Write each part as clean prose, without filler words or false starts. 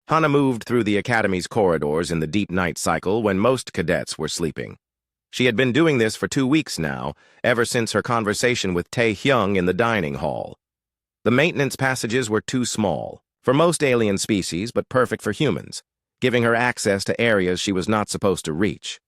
Hana moved through the academy's corridors in the deep night cycle when most cadets were sleeping. She had been doing this for 2 weeks now, ever since her conversation with Tae-hyung in the dining hall. The maintenance passages were too small, for most alien species but perfect for humans, giving her access to areas she was not supposed to reach.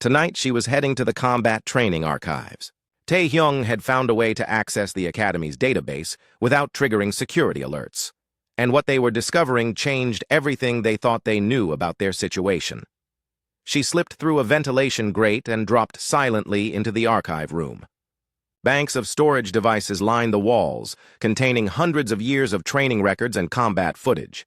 Tonight she was heading to the combat training archives. Tae-hyung had found a way to access the Academy's database without triggering security alerts, and what they were discovering changed everything they thought they knew about their situation. She slipped through a ventilation grate and dropped silently into the archive room. Banks of storage devices lined the walls, containing hundreds of years of training records and combat footage.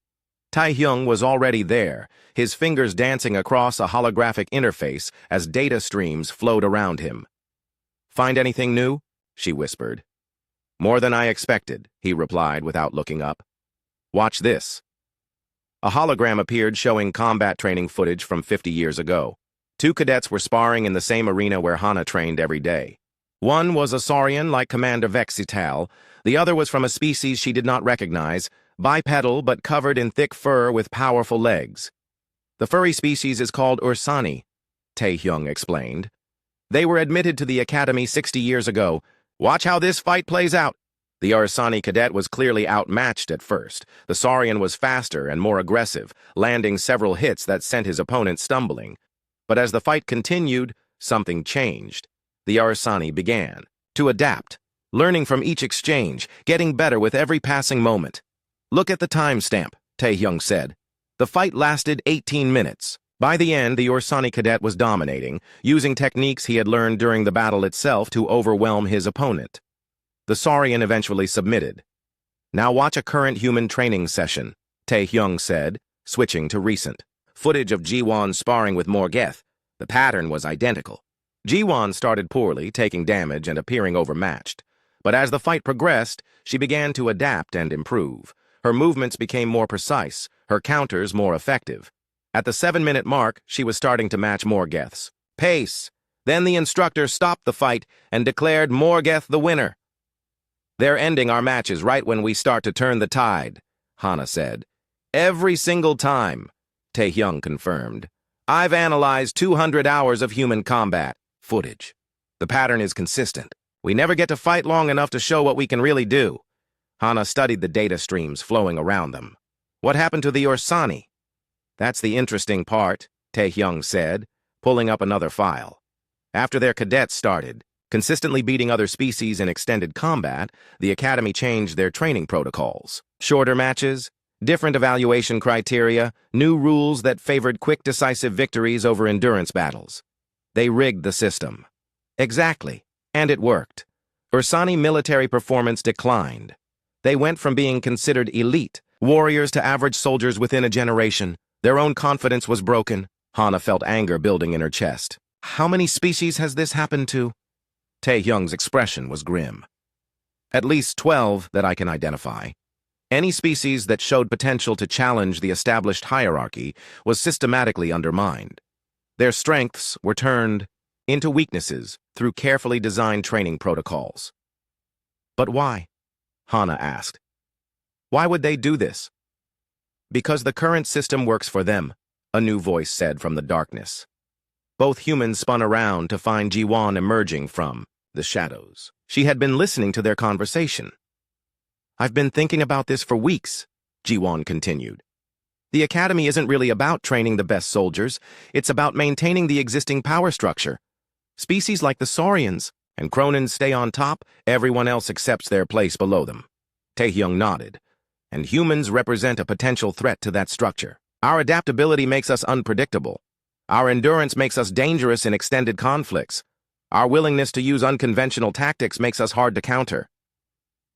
Tae-hyung was already there, his fingers dancing across a holographic interface as data streams flowed around him. "Find anything new?" she whispered. "More than I expected," he replied without looking up. "Watch this." A hologram appeared showing combat training footage from 50 years ago. 2 cadets were sparring in the same arena where Hana trained every day. One was a saurian like Commander Vexital, the other was from a species she did not recognize, bipedal but covered in thick fur with powerful legs. "The furry species is called Ursani," Tae-hyung explained. "They were admitted to the Academy 60 years ago. Watch how this fight plays out." The Ursani cadet was clearly outmatched at first. The saurian was faster and more aggressive, landing several hits that sent his opponent stumbling. But as the fight continued, something changed. The Ursani began to adapt, learning from each exchange, getting better with every passing moment. "Look at the timestamp," Tae-hyung said. The fight lasted 18 minutes. By the end, the Ursani cadet was dominating, using techniques he had learned during the battle itself to overwhelm his opponent. The saurian eventually submitted. "Now watch a current human training session," Tae-hyung said, switching to recent footage of Ji-won sparring with Morgeth. The pattern was identical. Ji-won started poorly, taking damage and appearing overmatched. But as the fight progressed, she began to adapt and improve. Her movements became more precise, her counters more effective. At the 7-minute mark, she was starting to match Morgeth's pace. Then the instructor stopped the fight and declared Morgeth the winner. "They're ending our matches right when we start to turn the tide," Hana said. "Every single time," Tae-hyung confirmed. "I've analyzed 200 hours of human combat footage. The pattern is consistent. We never get to fight long enough to show what we can really do." Hana studied the data streams flowing around them. "What happened to the Ursani?" "That's the interesting part," Tae-hyung said, pulling up another file. "After their cadets started, consistently beating other species in extended combat, the Academy changed their training protocols. Shorter matches, different evaluation criteria, new rules that favored quick, decisive victories over endurance battles. They rigged the system." "Exactly, and it worked. Ursani military performance declined. They went from being considered elite warriors to average soldiers within a generation. Their own confidence was broken." Hana felt anger building in her chest. "How many species has this happened to?" Tae-hyung's expression was grim. "At least 12 that I can identify. Any species that showed potential to challenge the established hierarchy was systematically undermined. Their strengths were turned into weaknesses through carefully designed training protocols." "But why?" Hana asked. "Why would they do this?" "Because the current system works for them," a new voice said from the darkness. Both humans spun around to find Ji-won emerging from the shadows. She had been listening to their conversation. "I've been thinking about this for weeks," Ji-won continued. "The Academy isn't really about training the best soldiers. It's about maintaining the existing power structure. Species like the saurians and Cronins stay on top, everyone else accepts their place below them." Tae-hyung nodded. "And humans represent a potential threat to that structure. Our adaptability makes us unpredictable. Our endurance makes us dangerous in extended conflicts. Our willingness to use unconventional tactics makes us hard to counter.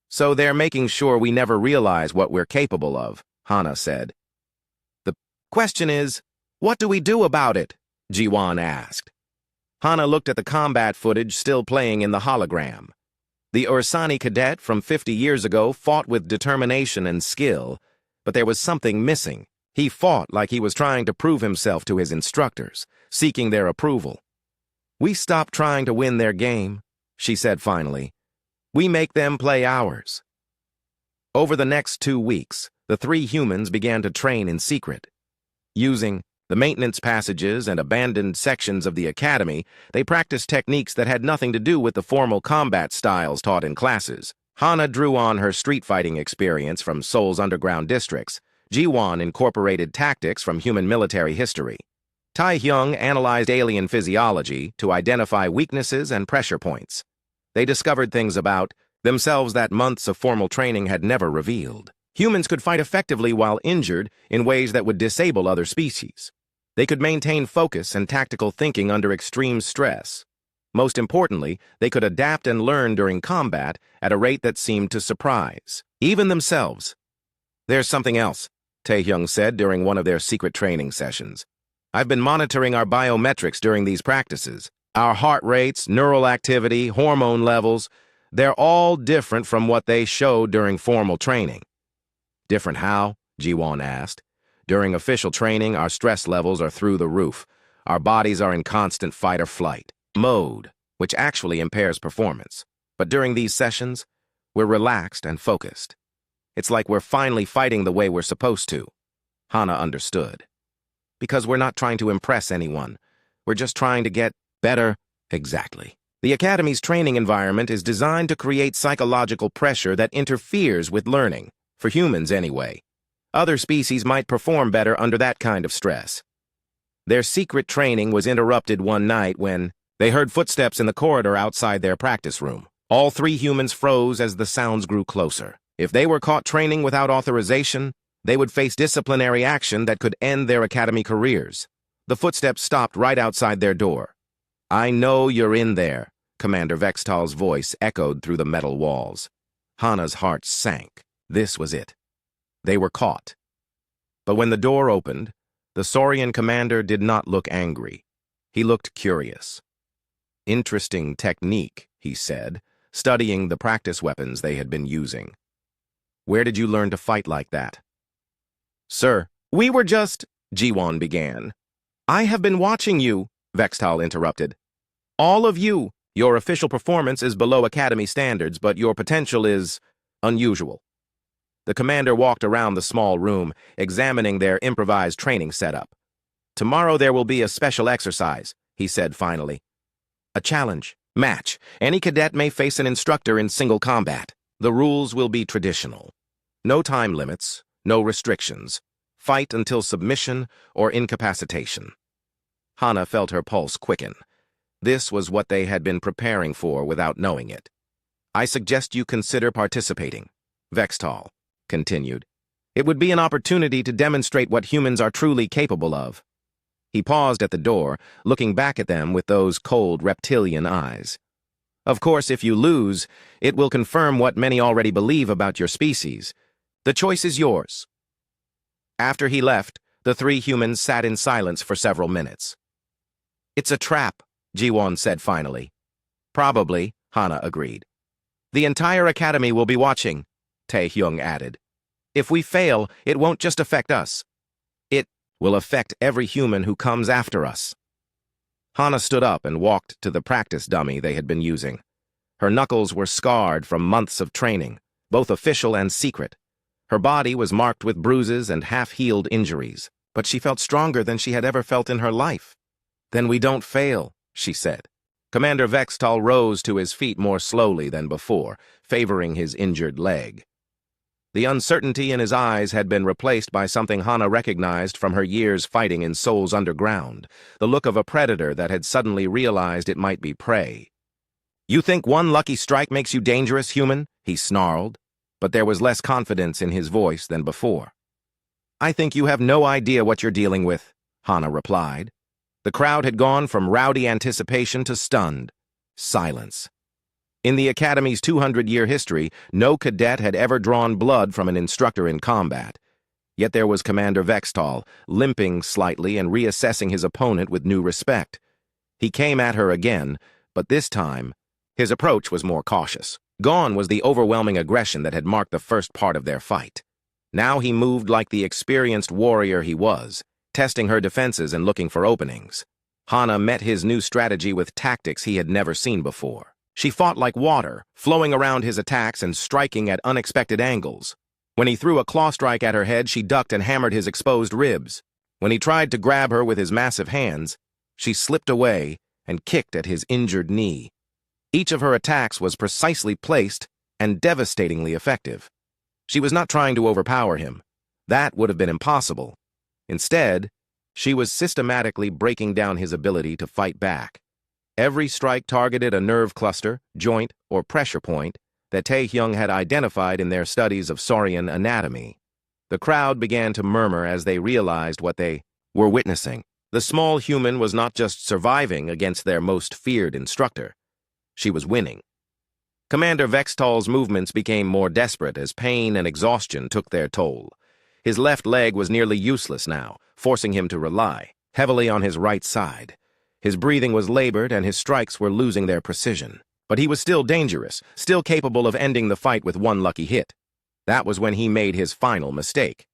So they're making sure we never realize what we're capable of," Hana said. "The question is, what do we do about it?" Ji-won asked. Hana looked at the combat footage still playing in the hologram. The Ursani cadet from 50 years ago fought with determination and skill, but there was something missing. He fought like he was trying to prove himself to his instructors, seeking their approval. "We stopped trying to win their game," she said finally. "We make them play ours." Over the next 2 weeks, the three humans began to train in secret. Using the maintenance passages and abandoned sections of the academy, they practiced techniques that had nothing to do with the formal combat styles taught in classes. Hana drew on her street fighting experience from Seoul's underground districts. Ji-won incorporated tactics from human military history. Tae-hyung analyzed alien physiology to identify weaknesses and pressure points. They discovered things about themselves that months of formal training had never revealed. Humans could fight effectively while injured in ways that would disable other species. They could maintain focus and tactical thinking under extreme stress. Most importantly, they could adapt and learn during combat at a rate that seemed to surprise even themselves. "There's something else," Tae-hyung said during one of their secret training sessions. "I've been monitoring our biometrics during these practices. Our heart rates, neural activity, hormone levels, they're all different from what they showed during formal training." "Different how?" Ji-won asked. "During official training, our stress levels are through the roof. Our bodies are in constant fight-or-flight mode, which actually impairs performance. But during these sessions, we're relaxed and focused. It's like we're finally fighting the way we're supposed to." Hana understood. "Because we're not trying to impress anyone. We're just trying to get better." "Exactly. The Academy's training environment is designed to create psychological pressure that interferes with learning, for humans anyway. Other species might perform better under that kind of stress." Their secret training was interrupted one night when they heard footsteps in the corridor outside their practice room. All three humans froze as the sounds grew closer. If they were caught training without authorization, they would face disciplinary action that could end their academy careers. The footsteps stopped right outside their door. "I know you're in there," Commander Vextal's voice echoed through the metal walls. Hana's heart sank. This was it. They were caught. But when the door opened, the Saurian commander did not look angry. He looked curious. "Interesting technique," he said, studying the practice weapons they had been using. "Where did you learn to fight like that?" "Sir, we were just—" Ji-won began. "I have been watching you," Vextal interrupted. "All of you. Your official performance is below Academy standards, but your potential is unusual." The commander walked around the small room, examining their improvised training setup. "Tomorrow there will be a special exercise," he said finally. "A challenge. Match. Any cadet may face an instructor in single combat. The rules will be traditional. No time limits, no restrictions. Fight until submission or incapacitation." Hana felt her pulse quicken. This was what they had been preparing for without knowing it. "I suggest you consider participating," Vextal continued. "It would be an opportunity to demonstrate what humans are truly capable of." He paused at the door, looking back at them with those cold reptilian eyes. "Of course, if you lose, it will confirm what many already believe about your species. The choice is yours." After he left, the three humans sat in silence for several minutes. "It's a trap," Ji-won said finally. "Probably," Hana agreed. "The entire academy will be watching," Tae-hyung added. "If we fail, it won't just affect us. It will affect every human who comes after us." Hana stood up and walked to the practice dummy they had been using. Her knuckles were scarred from months of training, both official and secret. Her body was marked with bruises and half-healed injuries, but she felt stronger than she had ever felt in her life. "Then we don't fail," she said. Commander Vextal rose to his feet more slowly than before, favoring his injured leg. The uncertainty in his eyes had been replaced by something Hana recognized from her years fighting in Seoul's underground, the look of a predator that had suddenly realized it might be prey. "You think one lucky strike makes you dangerous, human?" he snarled, but there was less confidence in his voice than before. "I think you have no idea what you're dealing with," Hana replied. The crowd had gone from rowdy anticipation to stunned silence. In the Academy's 200-year history, no cadet had ever drawn blood from an instructor in combat. Yet there was Commander Vextal, limping slightly and reassessing his opponent with new respect. He came at her again, but this time, his approach was more cautious. Gone was the overwhelming aggression that had marked the first part of their fight. Now he moved like the experienced warrior he was, testing her defenses and looking for openings. Hana met his new strategy with tactics he had never seen before. She fought like water, flowing around his attacks and striking at unexpected angles. When he threw a claw strike at her head, she ducked and hammered his exposed ribs. When he tried to grab her with his massive hands, she slipped away and kicked at his injured knee. Each of her attacks was precisely placed and devastatingly effective. She was not trying to overpower him. That would have been impossible. Instead, she was systematically breaking down his ability to fight back. Every strike targeted a nerve cluster, joint, or pressure point that Tae-hyung had identified in their studies of saurian anatomy. The crowd began to murmur as they realized what they were witnessing. The small human was not just surviving against their most feared instructor. She was winning. Commander Vextal's movements became more desperate as pain and exhaustion took their toll. His left leg was nearly useless now, forcing him to rely heavily on his right side. His breathing was labored and his strikes were losing their precision. But he was still dangerous, still capable of ending the fight with one lucky hit. That was when he made his final mistake.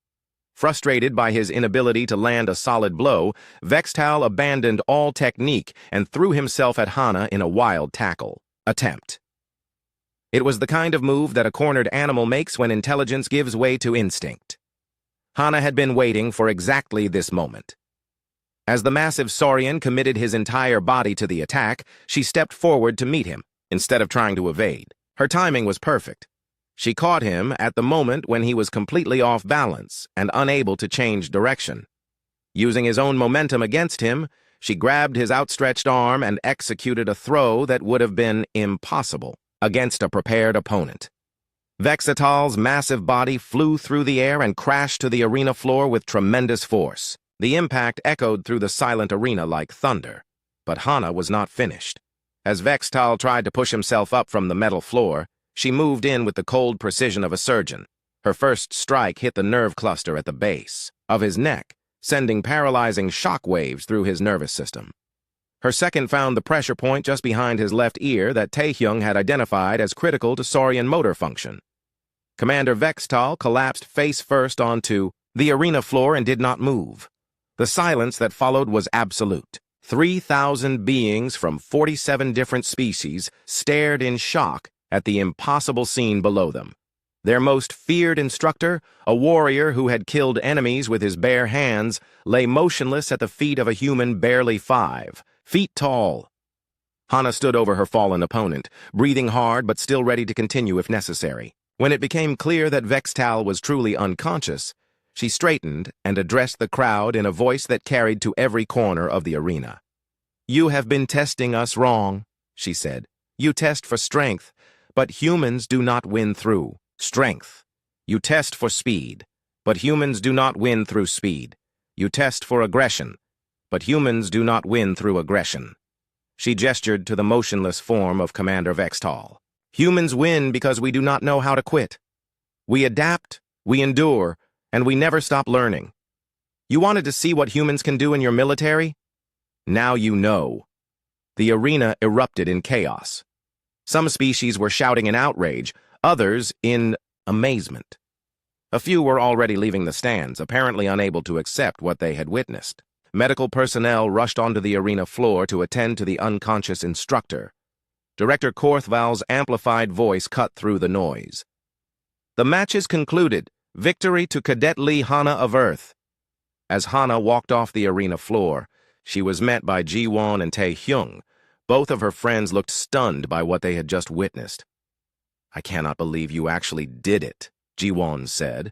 Frustrated by his inability to land a solid blow, Vextal abandoned all technique and threw himself at Hana in a wild tackle attempt. It was the kind of move that a cornered animal makes when intelligence gives way to instinct. Hana had been waiting for exactly this moment. As the massive saurian committed his entire body to the attack, she stepped forward to meet him, instead of trying to evade. Her timing was perfect. She caught him at the moment when he was completely off balance and unable to change direction. Using his own momentum against him, she grabbed his outstretched arm and executed a throw that would have been impossible against a prepared opponent. Vextal's massive body flew through the air and crashed to the arena floor with tremendous force. The impact echoed through the silent arena like thunder. But Hana was not finished. As Vextal tried to push himself up from the metal floor, she moved in with the cold precision of a surgeon. Her first strike hit the nerve cluster at the base of his neck, sending paralyzing shock waves through his nervous system. Her second found the pressure point just behind his left ear that Tae-hyung had identified as critical to saurian motor function. Commander Vextal collapsed face first onto the arena floor and did not move. The silence that followed was absolute. 3,000 beings from 47 different species stared in shock at the impossible scene below them. Their most feared instructor, a warrior who had killed enemies with his bare hands, lay motionless at the feet of a human barely 5 feet tall. Hana stood over her fallen opponent, breathing hard but still ready to continue if necessary. When it became clear that Vextal was truly unconscious, she straightened and addressed the crowd in a voice that carried to every corner of the arena. "You have been testing us wrong," she said. "You test for strength, but humans do not win through strength. You test for speed, but humans do not win through speed. You test for aggression, but humans do not win through aggression." She gestured to the motionless form of Commander Vextal. "Humans win because we do not know how to quit. We adapt, we endure, and we never stop learning. You wanted to see what humans can do in your military? Now you know." The arena erupted in chaos. Some species were shouting in outrage, others in amazement. A few were already leaving the stands, apparently unable to accept what they had witnessed. Medical personnel rushed onto the arena floor to attend to the unconscious instructor. Director Korthval's amplified voice cut through the noise. "The match is concluded. Victory to Cadet Lee Hana of Earth." As Hana walked off the arena floor, she was met by Ji-won and Tae-hyung. Both of her friends looked stunned by what they had just witnessed. "I cannot believe you actually did it," Ji-won said.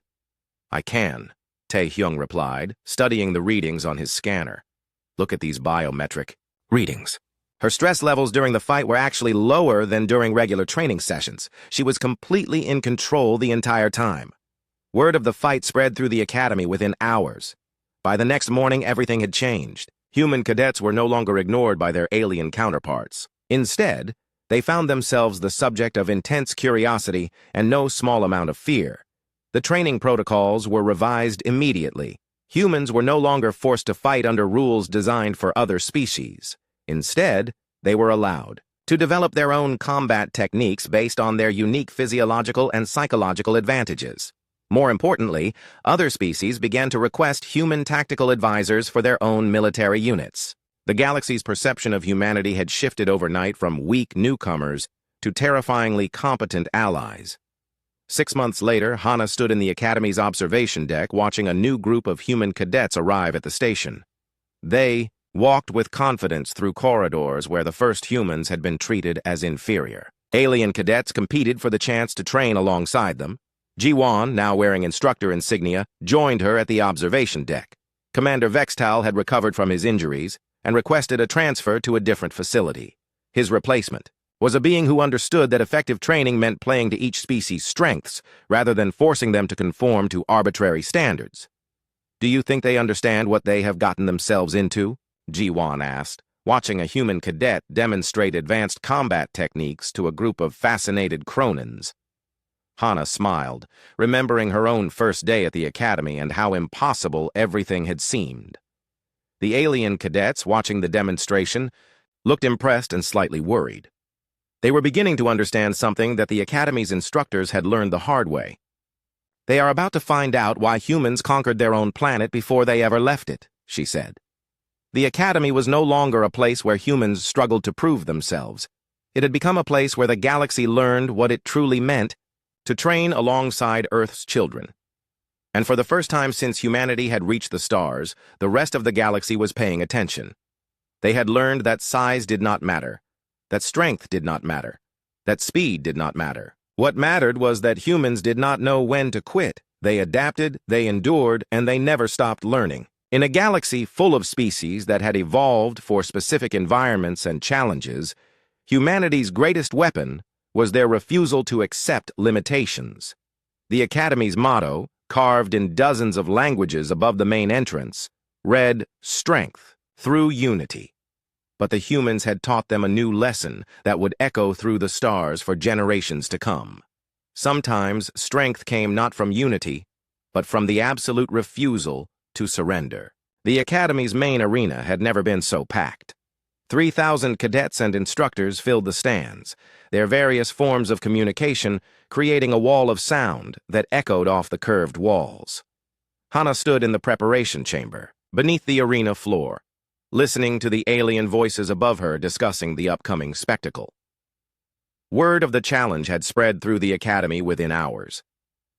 "I can," Tae-hyung replied, studying the readings on his scanner. "Look at these biometric readings." Her stress levels during the fight were actually lower than during regular training sessions. She was completely in control the entire time. Word of the fight spread through the academy within hours. By the next morning, everything had changed. Human cadets were no longer ignored by their alien counterparts. Instead, they found themselves the subject of intense curiosity and no small amount of fear. The training protocols were revised immediately. Humans were no longer forced to fight under rules designed for other species. Instead, they were allowed to develop their own combat techniques based on their unique physiological and psychological advantages. More importantly, other species began to request human tactical advisors for their own military units. The galaxy's perception of humanity had shifted overnight from weak newcomers to terrifyingly competent allies. 6 months later, Hana stood in the Academy's observation deck watching a new group of human cadets arrive at the station. They walked with confidence through corridors where the first humans had been treated as inferior. Alien cadets competed for the chance to train alongside them. Ji-won, now wearing instructor insignia, joined her at the observation deck. Commander Vextal had recovered from his injuries and requested a transfer to a different facility. His replacement was a being who understood that effective training meant playing to each species' strengths rather than forcing them to conform to arbitrary standards. "Do you think they understand what they have gotten themselves into?" Ji-won asked, watching a human cadet demonstrate advanced combat techniques to a group of fascinated Cronins. Hana smiled, remembering her own first day at the Academy and how impossible everything had seemed. The alien cadets, watching the demonstration, looked impressed and slightly worried. They were beginning to understand something that the Academy's instructors had learned the hard way. "They are about to find out why humans conquered their own planet before they ever left it," she said. The Academy was no longer a place where humans struggled to prove themselves. It had become a place where the galaxy learned what it truly meant to train alongside Earth's children. And for the first time since humanity had reached the stars, the rest of the galaxy was paying attention. They had learned that size did not matter, that strength did not matter, that speed did not matter. What mattered was that humans did not know when to quit. They adapted, they endured, and they never stopped learning. In a galaxy full of species that had evolved for specific environments and challenges, humanity's greatest weapon was their refusal to accept limitations. The Academy's motto, carved in dozens of languages above the main entrance, read, "Strength through unity." But the humans had taught them a new lesson that would echo through the stars for generations to come. Sometimes strength came not from unity, but from the absolute refusal to surrender. The Academy's main arena had never been so packed. 3,000 cadets and instructors filled the stands, their various forms of communication creating a wall of sound that echoed off the curved walls. Hana stood in the preparation chamber, beneath the arena floor, listening to the alien voices above her discussing the upcoming spectacle. Word of the challenge had spread through the Academy within hours.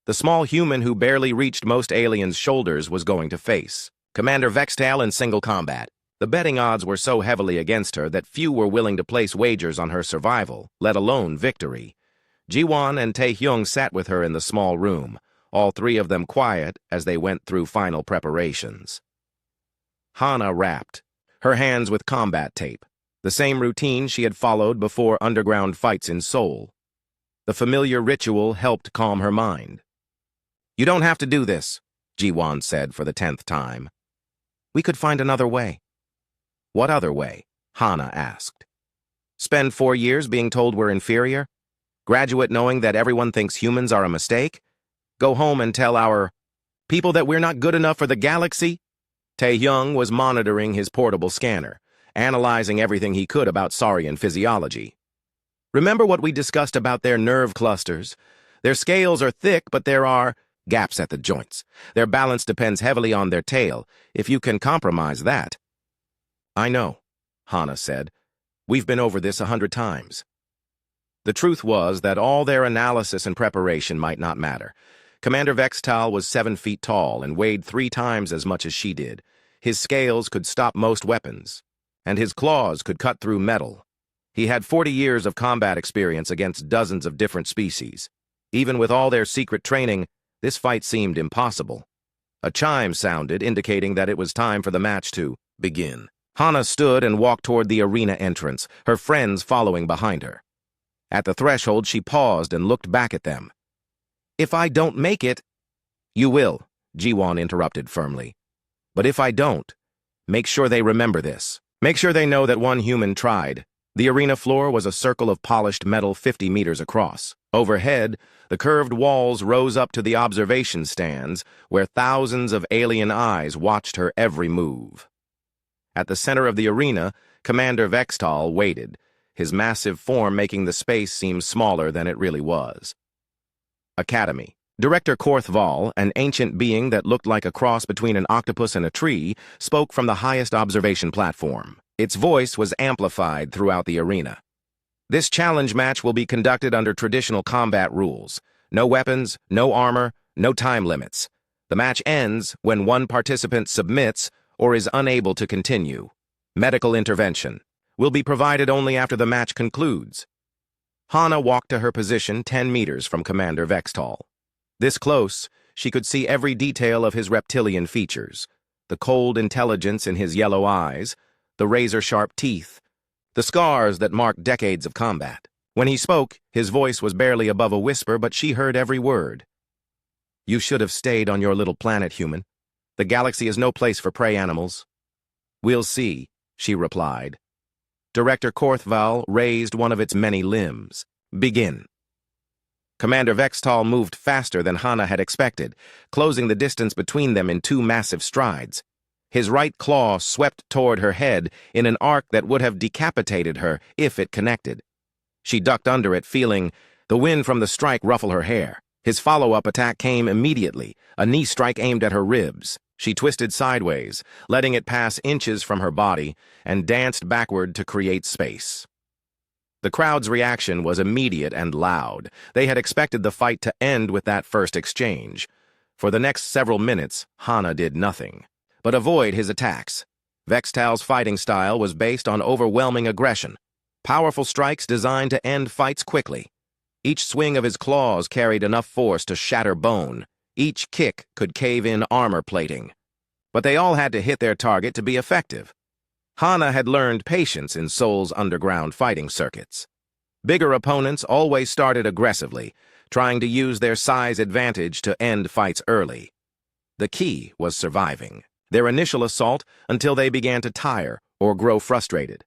The small human who barely reached most aliens' shoulders was going to face Commander Vextal in single combat. The betting odds were so heavily against her that few were willing to place wagers on her survival, let alone victory. Ji-won and Tae-hyung sat with her in the small room, all three of them quiet as they went through final preparations. Hana rapped, her hands with combat tape, the same routine she had followed before underground fights in Seoul. The familiar ritual helped calm her mind. "You don't have to do this," Ji-won said for the 10th time. "We could find another way." "What other way?" Hana asked. "Spend 4 years being told we're inferior? Graduate knowing that everyone thinks humans are a mistake? Go home and tell our people that we're not good enough for the galaxy?" Tae-hyung was monitoring his portable scanner, analyzing everything he could about Saurian physiology. "Remember what we discussed about their nerve clusters? Their scales are thick, but there are gaps at the joints. Their balance depends heavily on their tail. If you can compromise that—" "I know," Hana said. "We've been over this 100 times." The truth was that all their analysis and preparation might not matter. Commander Vextal was 7 feet tall and weighed 3 times as much as she did. His scales could stop most weapons, and his claws could cut through metal. He had 40 years of combat experience against dozens of different species. Even with all their secret training, this fight seemed impossible. A chime sounded, indicating that it was time for the match to begin. Hana stood and walked toward the arena entrance, her friends following behind her. At the threshold, she paused and looked back at them. "If I don't make it—" "You will," Ji-won interrupted firmly. "But if I don't, make sure they remember this. Make sure they know that one human tried." The arena floor was a circle of polished metal 50 meters across. Overhead, the curved walls rose up to the observation stands, where thousands of alien eyes watched her every move. At the center of the arena, Commander Vextal waited, his massive form making the space seem smaller than it really was. Academy. Director Korthval, an ancient being that looked like a cross between an octopus and a tree, spoke from the highest observation platform. Its voice was amplified throughout the arena. "This challenge match will be conducted under traditional combat rules. No weapons, no armor, no time limits. The match ends when one participant submits or is unable to continue. Medical intervention will be provided only after the match concludes. Hana walked to her position 10 meters from Commander Vextal. This close, she could see every detail of his reptilian features, the cold intelligence in his yellow eyes, the razor-sharp teeth, the scars that marked decades of combat. When he spoke, his voice was barely above a whisper, but she heard every word. "You should have stayed on your little planet, human. The galaxy is no place for prey animals." "We'll see," she replied. Director Korthval raised one of its many limbs. "Begin." Commander Vextal moved faster than Hana had expected, closing the distance between them in 2 massive strides. His right claw swept toward her head in an arc that would have decapitated her if it connected. She ducked under it, feeling the wind from the strike ruffle her hair. His follow-up attack came immediately, a knee strike aimed at her ribs. She twisted sideways, letting it pass inches from her body, and danced backward to create space. The crowd's reaction was immediate and loud. They had expected the fight to end with that first exchange. For the next several minutes, Hana did nothing but avoid his attacks. Vextal's fighting style was based on overwhelming aggression, powerful strikes designed to end fights quickly. Each swing of his claws carried enough force to shatter bone. Each kick could cave in armor plating. But they all had to hit their target to be effective. Hana had learned patience in Seoul's underground fighting circuits. Bigger opponents always started aggressively, trying to use their size advantage to end fights early. The key was surviving their initial assault until they began to tire or grow frustrated.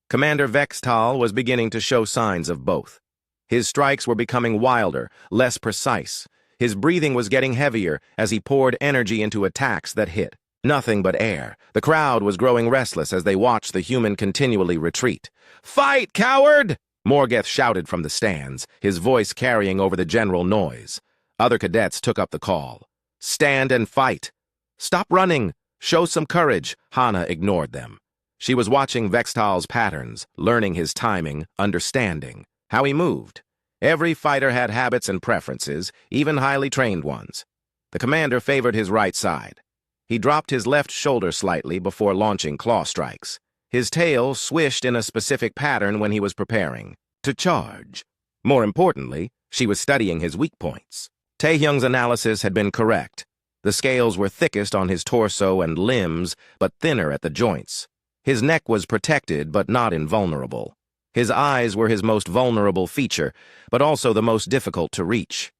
Commander Vextal was beginning to show signs of both. His strikes were becoming wilder, less precise. His breathing was getting heavier as he poured energy into attacks that hit nothing but air. The crowd was growing restless as they watched the human continually retreat. "Fight, coward!" Morgeth shouted from the stands, his voice carrying over the general noise. Other cadets took up the call. "Stand and fight! Stop running! Show some courage!" Hana ignored them. She was watching Vextal's patterns, learning his timing, understanding how he moved. Every fighter had habits and preferences, even highly trained ones. The commander favored his right side. He dropped his left shoulder slightly before launching claw strikes. His tail swished in a specific pattern when he was preparing to charge. More importantly, she was studying his weak points. Taehyung's analysis had been correct. The scales were thickest on his torso and limbs, but thinner at the joints. His neck was protected, but not invulnerable. His eyes were his most vulnerable feature, but also the most difficult to reach.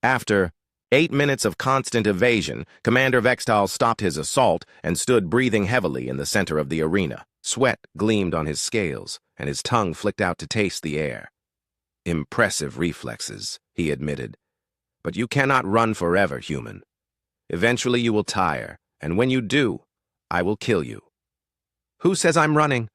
After 8 minutes of constant evasion, Commander Vextal stopped his assault and stood breathing heavily in the center of the arena. Sweat gleamed on his scales, and his tongue flicked out to taste the air. "Impressive reflexes," he admitted. "But you cannot run forever, human. Eventually you will tire, and when you do, I will kill you." "Who says I'm running?"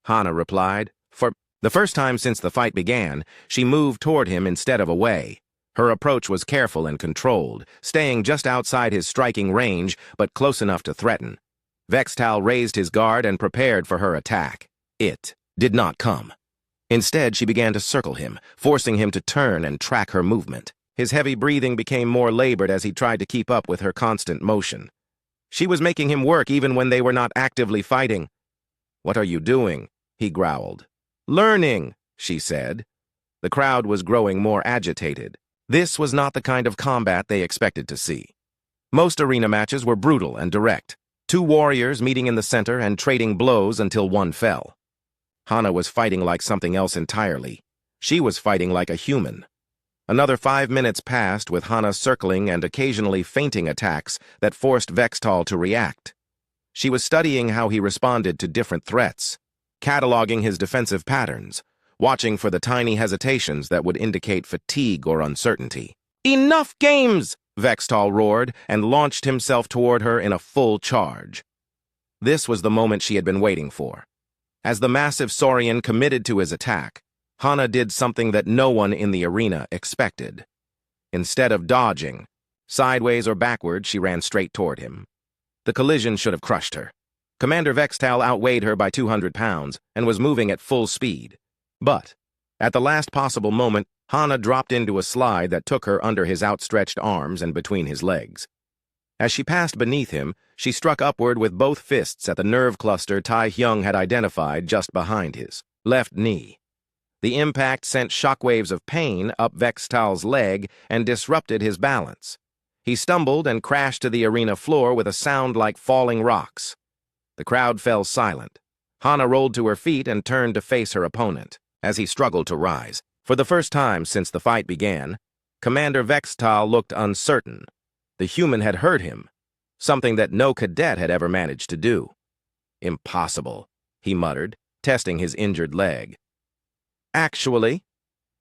Hana replied. For the first time since the fight began, she moved toward him instead of away. Her approach was careful and controlled, staying just outside his striking range, but close enough to threaten. Vextal raised his guard and prepared for her attack. It did not come. Instead, she began to circle him, forcing him to turn and track her movement. His heavy breathing became more labored as he tried to keep up with her constant motion. She was making him work even when they were not actively fighting. "What are you doing?" he growled. "Learning," she said. The crowd was growing more agitated. This was not the kind of combat they expected to see. Most arena matches were brutal and direct, 2 warriors meeting in the center and trading blows until one fell. Hana was fighting like something else entirely. She was fighting like a human. Another 5 minutes passed with Hana circling and occasionally feinting attacks that forced Vextal to react. She was studying how he responded to different threats, cataloging his defensive patterns, watching for the tiny hesitations that would indicate fatigue or uncertainty. "Enough games!" Vextal roared and launched himself toward her in a full charge. This was the moment she had been waiting for. As the massive Saurian committed to his attack, Hana did something that no one in the arena expected. Instead of dodging, sideways or backward, she ran straight toward him. The collision should have crushed her. Commander Vextal outweighed her by 200 pounds and was moving at full speed. But At the last possible moment, Hana dropped into a slide that took her under his outstretched arms and between his legs. As she passed beneath him, she struck upward with both fists at the nerve cluster Tai Hyung had identified just behind his left knee. The impact sent shockwaves of pain up Vextal's leg and disrupted his balance. He stumbled and crashed to the arena floor with a sound like falling rocks. The crowd fell silent. Hana rolled to her feet and turned to face her opponent. As he struggled to rise, for the first time since the fight began, Commander Vextal looked uncertain. The human had hurt him, something that no cadet had ever managed to do. Impossible, he muttered, testing his injured leg. Actually,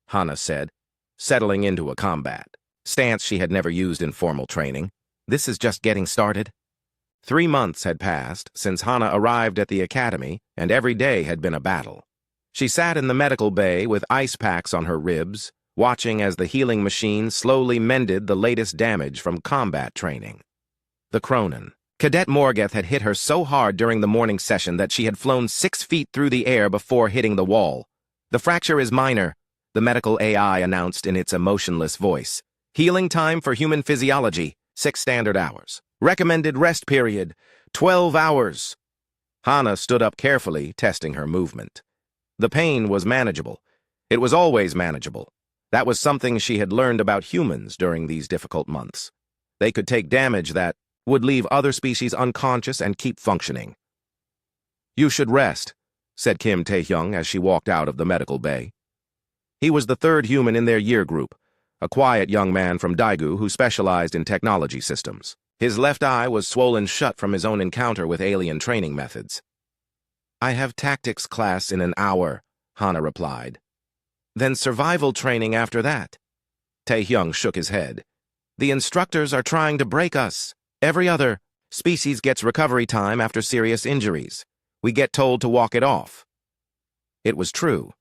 Hana said, settling into a combat stance she had never used in formal training. This is just getting started. 3 months had passed since Hana arrived at the academy, and every day had been a battle. She sat in the medical bay with ice packs on her ribs, watching as the healing machine slowly mended the latest damage from combat training. The Cronin. Cadet Morgeth had hit her so hard during the morning session that she had flown 6 feet through the air before hitting the wall. The fracture is minor, the medical AI announced in its emotionless voice. Healing time for human physiology, 6 standard hours. Recommended rest period, 12 hours. Hana stood up carefully, testing her movement. The pain was manageable. It was always manageable. That was something she had learned about humans during these difficult months. They could take damage that would leave other species unconscious and keep functioning. You should rest, said Kim Tae-hyung as she walked out of the medical bay. He was the 3rd human in their year group, a quiet young man from Daegu who specialized in technology systems. His left eye was swollen shut from his own encounter with alien training methods. I have tactics class in an hour, Hana replied. Then survival training after that. Tae-hyung shook his head. The instructors are trying to break us. Every other species gets recovery time after serious injuries. We get told to walk it off. It was true.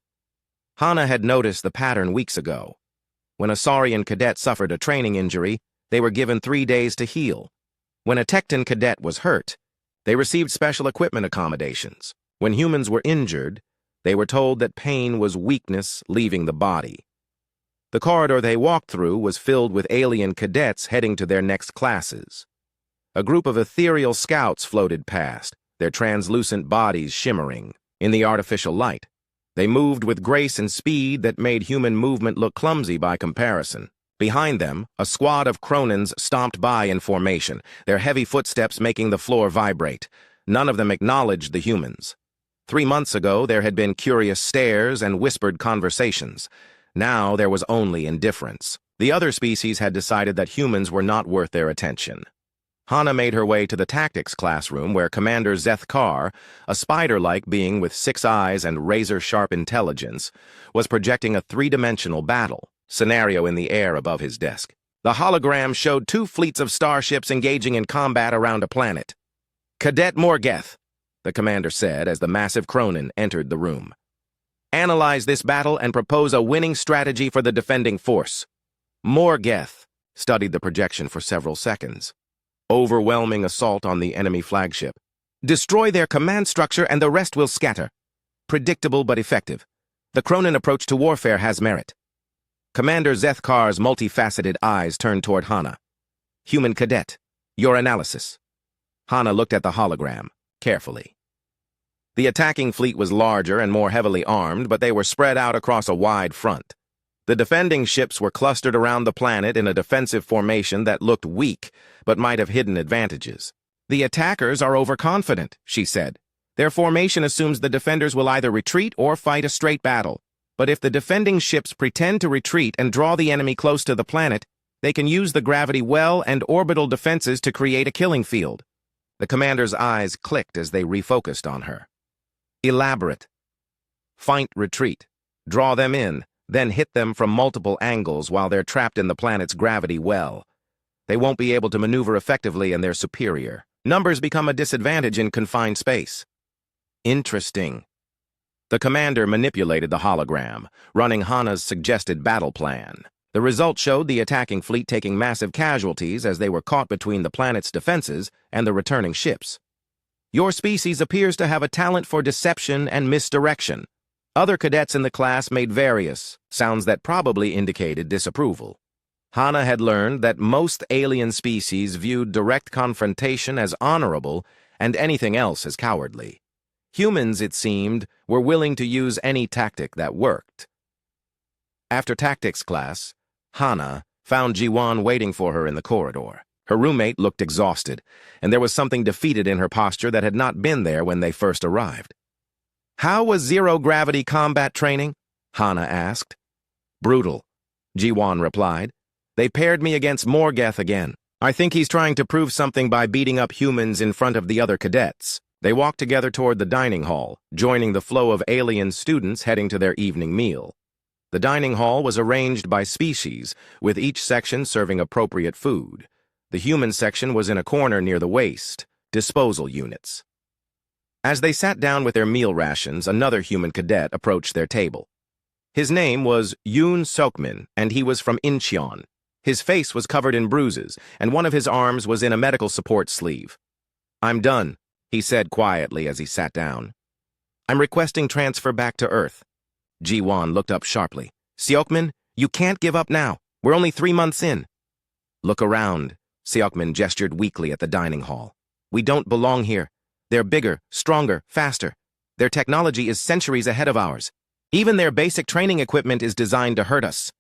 Hana had noticed the pattern weeks ago. When a Saurian cadet suffered a training injury, they were given 3 days to heal. When a Tecton cadet was hurt, they received special equipment accommodations. When humans were injured, they were told that pain was weakness leaving the body. The corridor they walked through was filled with alien cadets heading to their next classes. A group of ethereal scouts floated past, their translucent bodies shimmering in the artificial light. They moved with grace and speed that made human movement look clumsy by comparison. Behind them, a squad of Cronins stomped by in formation, their heavy footsteps making the floor vibrate. None of them acknowledged the humans. 3 months ago, there had been curious stares and whispered conversations. Now there was only indifference. The other species had decided that humans were not worth their attention. Hana made her way to the tactics classroom where Commander Zeth Kar, a spider-like being with 6 eyes and razor-sharp intelligence, was projecting a 3-dimensional battle scenario in the air above his desk. The hologram showed 2 fleets of starships engaging in combat around a planet. Cadet Morgeth, the commander said as the massive Cronin entered the room. Analyze this battle and propose a winning strategy for the defending force. Morgeth studied the projection for several seconds. Overwhelming assault on the enemy flagship. Destroy their command structure and the rest will scatter. Predictable but effective. The Cronin approach to warfare has merit. Commander Zeth Kar's multifaceted eyes turned toward Hana. Human cadet, your analysis. Hana looked at the hologram, carefully. The attacking fleet was larger and more heavily armed, but they were spread out across a wide front. The defending ships were clustered around the planet in a defensive formation that looked weak, but might have hidden advantages. The attackers are overconfident, she said. Their formation assumes the defenders will either retreat or fight a straight battle. But if the defending ships pretend to retreat and draw the enemy close to the planet, they can use the gravity well and orbital defenses to create a killing field. The commander's eyes clicked as they refocused on her. Elaborate. Feint retreat. Draw them in, then hit them from multiple angles while they're trapped in the planet's gravity well. They won't be able to maneuver effectively and they're superior. Numbers become a disadvantage in confined space. Interesting. The commander manipulated the hologram, running Hana's suggested battle plan. The result showed the attacking fleet taking massive casualties as they were caught between the planet's defenses and the returning ships. Your species appears to have a talent for deception and misdirection. Other cadets in the class made various sounds that probably indicated disapproval. Hana had learned that most alien species viewed direct confrontation as honorable and anything else as cowardly. Humans, it seemed, were willing to use any tactic that worked. After tactics class, Hana found Jiwon waiting for her in the corridor. Her roommate looked exhausted, and there was something defeated in her posture that had not been there when they first arrived. "How was zero-gravity combat training?" Hana asked. "Brutal," Jiwon replied. "They paired me against Morgeth again. I think he's trying to prove something by beating up humans in front of the other cadets." They walked together toward the dining hall, joining the flow of alien students heading to their evening meal. The dining hall was arranged by species, with each section serving appropriate food. The human section was in a corner near the waste, disposal units. As they sat down with their meal rations, another human cadet approached their table. His name was Yoon Sokmin, and he was from Incheon. His face was covered in bruises, and one of his arms was in a medical support sleeve. "I'm done," he said quietly as he sat down. "I'm requesting transfer back to Earth." Ji-won looked up sharply. "Seokmin, you can't give up now. We're only 3 months in." "Look around." Seokmin gestured weakly at the dining hall. "We don't belong here. They're bigger, stronger, faster. Their technology is centuries ahead of ours. Even their basic training equipment is designed to hurt us."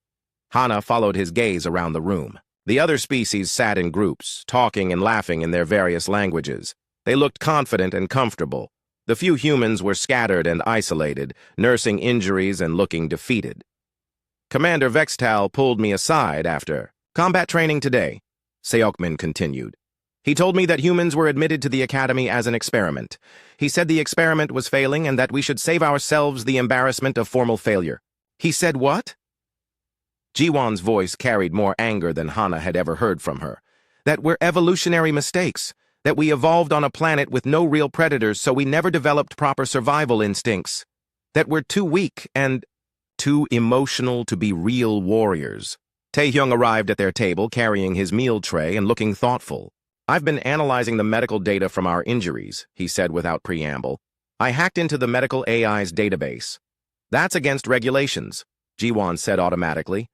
Hana followed his gaze around the room. The other species sat in groups, talking and laughing in their various languages. They looked confident and comfortable. The few humans were scattered and isolated, nursing injuries and looking defeated. "Commander Vextal pulled me aside after combat training today," Seokmin continued. "He told me that humans were admitted to the academy as an experiment. He said the experiment was failing and that we should save ourselves the embarrassment of formal failure." "He said what?" Jiwon's voice carried more anger than Hana had ever heard from her. "That we're evolutionary mistakes. That we evolved on a planet with no real predators, so we never developed proper survival instincts. That we're too weak and too emotional to be real warriors." Taehyung arrived at their table carrying his meal tray and looking thoughtful. "I've been analyzing the medical data from our injuries," he said without preamble. "I hacked into the medical AI's database." "That's against regulations," Jiwon said automatically.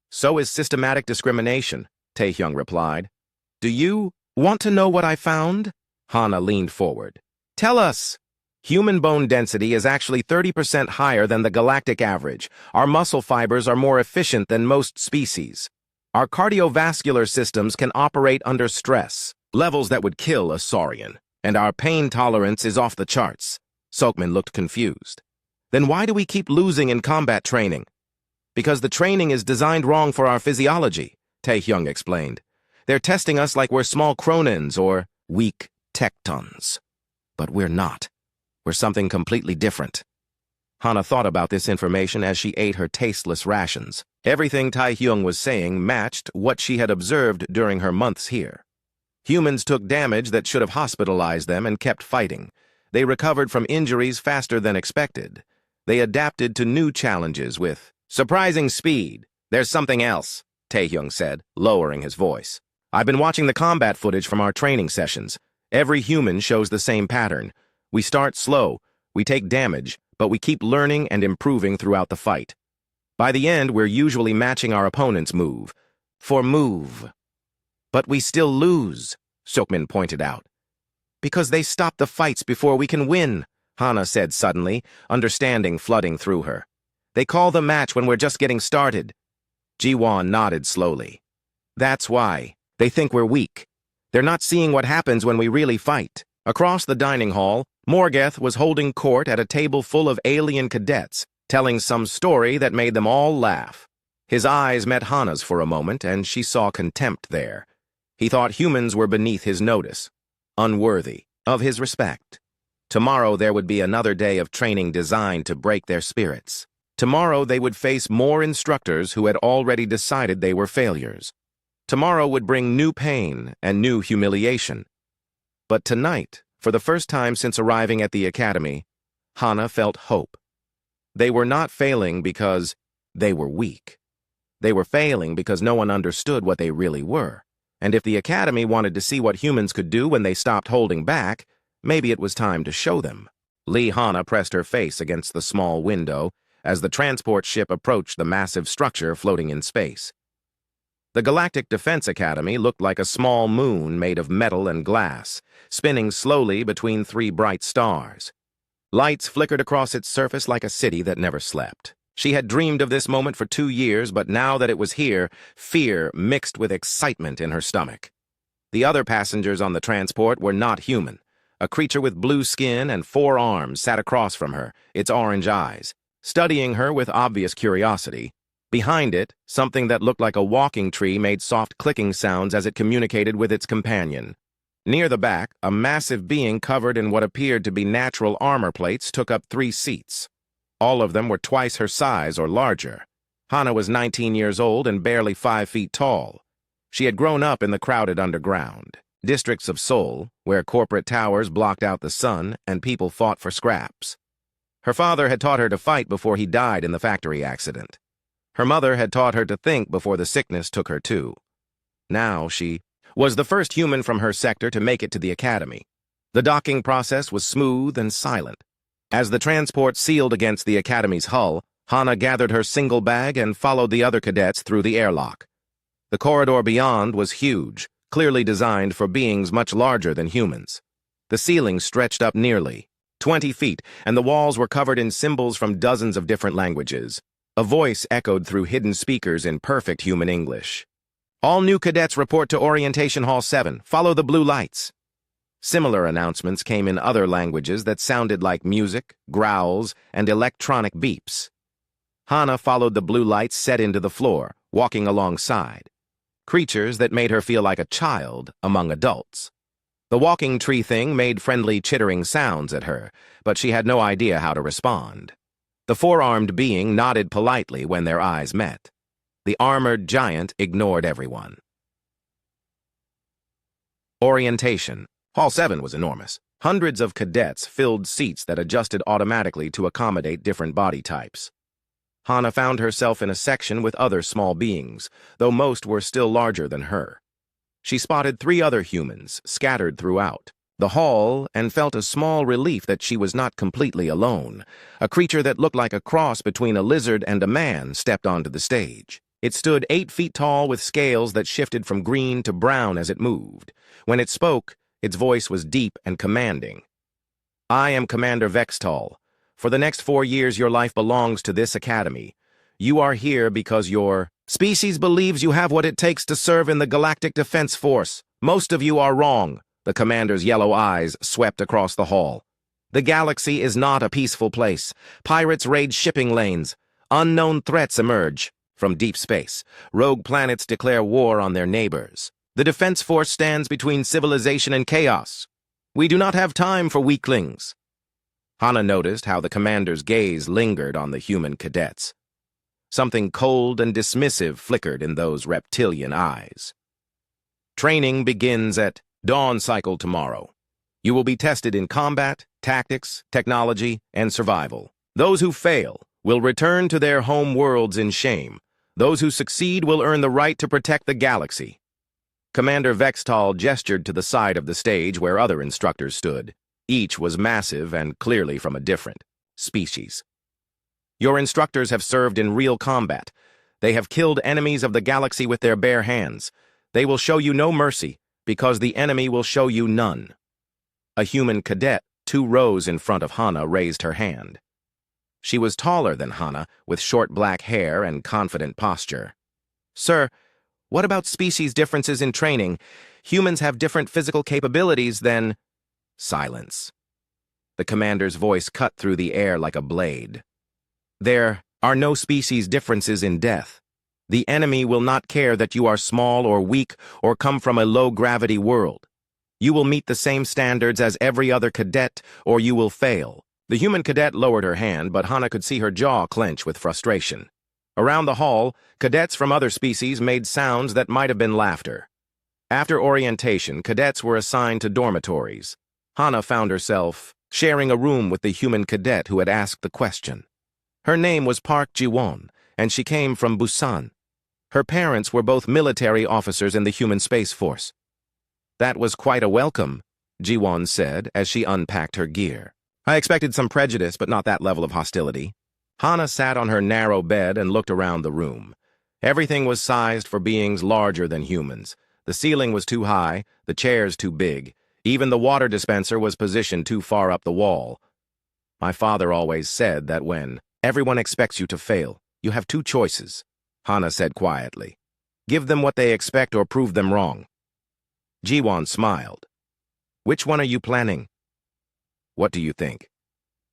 "So is systematic discrimination," Taehyung replied. "Do you want to know what I found?" Hana leaned forward. "Tell us." "Human bone density is actually 30% higher than the galactic average. Our muscle fibers are more efficient than most species. Our cardiovascular systems can operate under stress, levels that would kill a Saurian. And our pain tolerance is off the charts." Sokmin looked confused. "Then why do we keep losing in combat training?" "Because the training is designed wrong for our physiology," Taehyung explained. "They're testing us like we're small Cronins or weak tectons. But we're not. We're something completely different." Hana thought about this information as she ate her tasteless rations. Everything Taehyung was saying matched what she had observed during her months here. Humans took damage that should have hospitalized them and kept fighting. They recovered from injuries faster than expected. They adapted to new challenges with surprising speed. "There's something else," Taehyung said, lowering his voice. "I've been watching the combat footage from our training sessions. Every human shows the same pattern. We start slow, we take damage, but we keep learning and improving throughout the fight. By the end, we're usually matching our opponent's move. For move. But we still lose," Sokmin pointed out. "Because they stop the fights before we can win," Hana said suddenly, understanding flooding through her. "They call the match when we're just getting started." Ji-won nodded slowly. "That's why. They think we're weak. They're not seeing what happens when we really fight." Across the dining hall, Morgeth was holding court at a table full of alien cadets, telling some story that made them all laugh. His eyes met Hana's for a moment, and she saw contempt there. He thought humans were beneath his notice, unworthy of his respect. Tomorrow there would be another day of training designed to break their spirits. Tomorrow they would face more instructors who had already decided they were failures. Tomorrow would bring new pain and new humiliation. But tonight, for the first time since arriving at the academy, Hana felt hope. They were not failing because they were weak. They were failing because no one understood what they really were. And if the academy wanted to see what humans could do when they stopped holding back, maybe it was time to show them. Lee Hana pressed her face against the small window as the transport ship approached the massive structure floating in space. The Galactic Defense Academy looked like a small moon made of metal and glass, spinning slowly between three bright stars. Lights flickered across its surface like a city that never slept. She had dreamed of this moment for 2 years, but now that it was here, fear mixed with excitement in her stomach. The other passengers on the transport were not human. A creature with blue skin and 4 arms sat across from her, its orange eyes, studying her with obvious curiosity. Behind it, something that looked like a walking tree made soft clicking sounds as it communicated with its companion. Near the back, a massive being covered in what appeared to be natural armor plates took up 3 seats. All of them were twice her size or larger. Hana was 19 years old and barely 5 feet tall. She had grown up in the crowded underground districts of Seoul, where corporate towers blocked out the sun and people fought for scraps. Her father had taught her to fight before he died in the factory accident. Her mother had taught her to think before the sickness took her too. Now she was the first human from her sector to make it to the academy. The docking process was smooth and silent. As the transport sealed against the academy's hull, Hana gathered her single bag and followed the other cadets through the airlock. The corridor beyond was huge, clearly designed for beings much larger than humans. The ceiling stretched up nearly 20 feet, and the walls were covered in symbols from dozens of different languages. A voice echoed through hidden speakers in perfect human English. "All new cadets report to Orientation Hall 7. Follow the blue lights." Similar announcements came in other languages that sounded like music, growls, and electronic beeps. Hana followed the blue lights set into the floor, walking alongside. Creatures that made her feel like a child among adults. The walking tree thing made friendly chittering sounds at her, but she had no idea how to respond. The 4-armed being nodded politely when their eyes met. The armored giant ignored everyone. Orientation. Hall 7 was enormous. Hundreds of cadets filled seats that adjusted automatically to accommodate different body types. Hana found herself in a section with other small beings, though most were still larger than her. She spotted 3 other humans scattered throughout the hall and felt a small relief that she was not completely alone. A creature that looked like a cross between a lizard and a man stepped onto the stage. It stood 8 feet tall with scales that shifted from green to brown as it moved. When it spoke, its voice was deep and commanding. "I am Commander Vextall. For the next 4 years, your life belongs to this academy. You are here because your species believes you have what it takes to serve in the Galactic Defense Force. Most of you are wrong." The commander's yellow eyes swept across the hall. "The galaxy is not a peaceful place. Pirates raid shipping lanes. Unknown threats emerge from deep space. Rogue planets declare war on their neighbors. The Defense Force stands between civilization and chaos. We do not have time for weaklings." Hana noticed how the commander's gaze lingered on the human cadets. Something cold and dismissive flickered in those reptilian eyes. "Training begins at dawn cycle tomorrow. You will be tested in combat, tactics, technology, and survival. Those who fail will return to their home worlds in shame. Those who succeed will earn the right to protect the galaxy." Commander Vextall gestured to the side of the stage where other instructors stood. Each was massive and clearly from a different species. "Your instructors have served in real combat. They have killed enemies of the galaxy with their bare hands. They will show you no mercy, because the enemy will show you none." A human cadet, 2 rows in front of Hana, raised her hand. She was taller than Hana, with short black hair and confident posture. "Sir, what about species differences in training? Humans have different physical capabilities than—" Silence. The commander's voice cut through the air like a blade. "There are no species differences in death. The enemy will not care that you are small or weak or come from a low-gravity world. You will meet the same standards as every other cadet, or you will fail." The human cadet lowered her hand, but Hana could see her jaw clench with frustration. Around the hall, cadets from other species made sounds that might have been laughter. After orientation, cadets were assigned to dormitories. Hana found herself sharing a room with the human cadet who had asked the question. Her name was Park Ji-won, and she came from Busan. Her parents were both military officers in the human space force. "That was quite a welcome," Ji-won said as she unpacked her gear. I expected some prejudice, but not that level of hostility. Hana sat on her narrow bed and looked around the room. Everything was sized for beings larger than humans. The ceiling was too high, the chairs too big. Even the water dispenser was positioned too far up the wall. My father always said that when everyone expects you to fail, you have two choices, Hana said quietly. Give them what they expect or prove them wrong. Jiwon smiled. Which one are you planning? What do you think?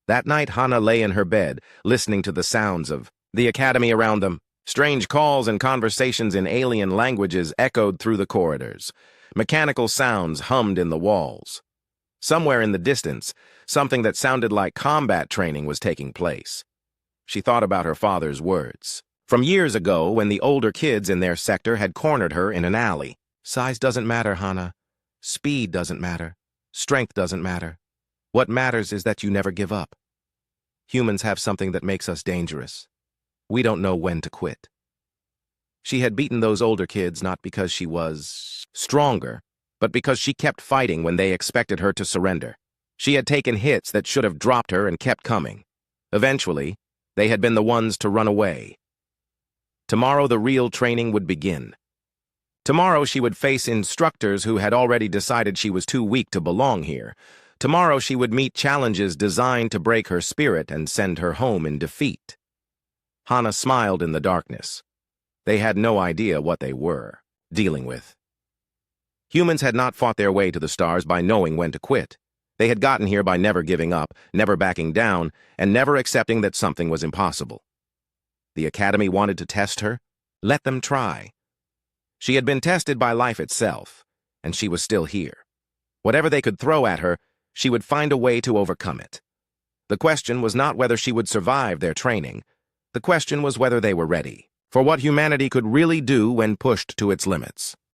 That night, Hana lay in her bed, listening to the sounds of the academy around them. Strange calls and conversations in alien languages echoed through the corridors. Mechanical sounds hummed in the walls. Somewhere in the distance, something that sounded like combat training was taking place. She thought about her father's words. From years ago, when the older kids in their sector had cornered her in an alley. Size doesn't matter, Hana. Speed doesn't matter. Strength doesn't matter. What matters is that you never give up. Humans have something that makes us dangerous. We don't know when to quit. She had beaten those older kids not because she was stronger, but because she kept fighting when they expected her to surrender. She had taken hits that should have dropped her and kept coming. Eventually, they had been the ones to run away. Tomorrow, the real training would begin. Tomorrow, she would face instructors who had already decided she was too weak to belong here. Tomorrow, she would meet challenges designed to break her spirit and send her home in defeat. Hana smiled in the darkness. They had no idea what they were dealing with. Humans had not fought their way to the stars by knowing when to quit. They had gotten here by never giving up, never backing down, and never accepting that something was impossible. The Academy wanted to test her. Let them try. She had been tested by life itself, and she was still here. Whatever they could throw at her, she would find a way to overcome it. The question was not whether she would survive their training. The question was whether they were ready for what humanity could really do when pushed to its limits.